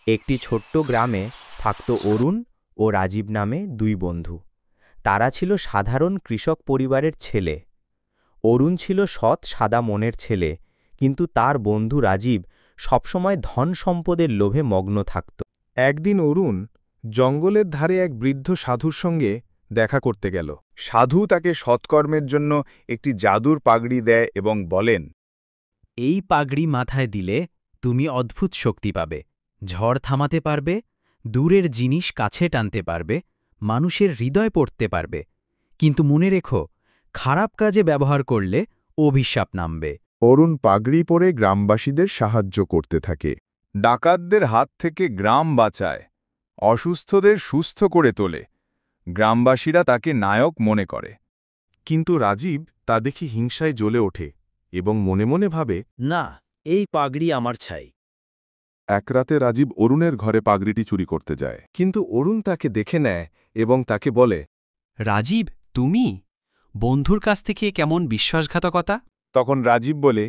একটি ছোট্ট গ্রামে থাকত অরুণ ও রাজীব নামে দুই বন্ধু। তারা ছিল সাধারণ কৃষক পরিবারের ছেলে। অরুণ ছিল সৎ সাদা মনের ছেলে, কিন্তু তার বন্ধু রাজীব সবসময় ধন সম্পদের লোভে মগ্ন থাকত। একদিন অরুণ জঙ্গলের ধারে এক বৃদ্ধ সাধুর সঙ্গে দেখা করতে গেল। সাধু তাকে সৎকর্মের জন্য একটি জাদুর পাগড়ি দেয় এবং বলেন, এই পাগড়ি মাথায় দিলে তুমি অদ্ভুত শক্তি পাবে, ঝড় থামাতে পারবে, দূরের জিনিস কাছে টানতে পারবে, মানুষের হৃদয় পড়তে পারবে, কিন্তু মনে রেখো, খারাপ কাজে ব্যবহার করলে অভিশাপ নামবে। অরুণ পাগড়ি পরে গ্রামবাসীদের সাহায্য করতে থাকে। ডাকাতদের হাত থেকে গ্রাম বাঁচায়, অসুস্থদের সুস্থ করে তোলে। গ্রামবাসীরা তাকে নায়ক মনে করে। কিন্তু রাজীব তা দেখে হিংসায় জ্বলে ওঠে এবং মনে মনে ভাবে, না, এই পাগড়ি আমার চাই। এক রাতে রাজীব অরুণের ঘরে পাগড়িটি চুরি করতে যায়, কিন্তু অরুণ তাকে দেখে নেয় এবং তাকে বলে, রাজীব, তুমি? বন্ধুর কাছ থেকে কেমন বিশ্বাসঘাতকতা! তখন রাজীব বলে,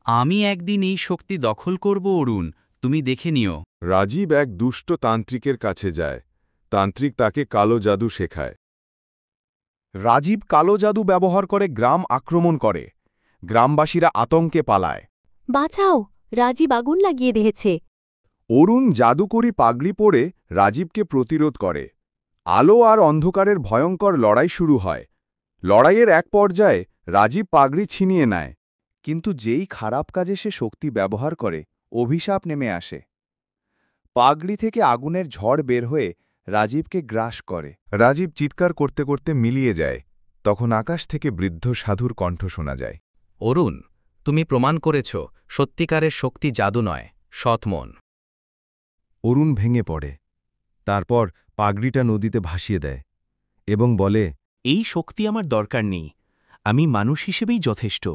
আমি একদিন এই শক্তি দখল করব অরুণ, তুমি দেখে নিও। রাজীব এক দুষ্ট তান্ত্রিকের কাছে যায়। তান্ত্রিক তাকে কালো জাদু শেখায়। রাজীব কালো জাদু ব্যবহার করে গ্রাম আক্রমণ করে। গ্রামবাসীরা আতঙ্কে পালায়। বাঁচাও, রাজীব আগুন লাগিয়ে দিয়েছে। অরুণ জাদুকরি পাগড়ি পরে রাজীবকে প্রতিরোধ করে। আলো আর অন্ধকারের ভয়ঙ্কর লড়াই শুরু হয়। লড়াইয়ের এক পর্যায়ে রাজীব পাগড়ি ছিনিয়ে নেয়, কিন্তু যেই খারাপ কাজে সে শক্তি ব্যবহার করে, অভিশাপ নেমে আসে। পাগড়ি থেকে আগুনের ঝড় বের হয়ে রাজীবকে গ্রাস করে। রাজীব চিৎকার করতে করতে মিলিয়ে যায়। তখন আকাশ থেকে বৃদ্ধ সাধুর কণ্ঠ শোনা যায়, অরুণ, তুমি প্রমাণ করেছ সত্যিকারের শক্তি জাদু নয়, সৎমন। অরুণ ভেঙে পড়ে। তারপর পাগড়িটা নদীতে ভাসিয়ে দেয় এবং বলে, এই শক্তি আমার দরকার নেই, আমি মানুষ হিসেবেই যথেষ্ট।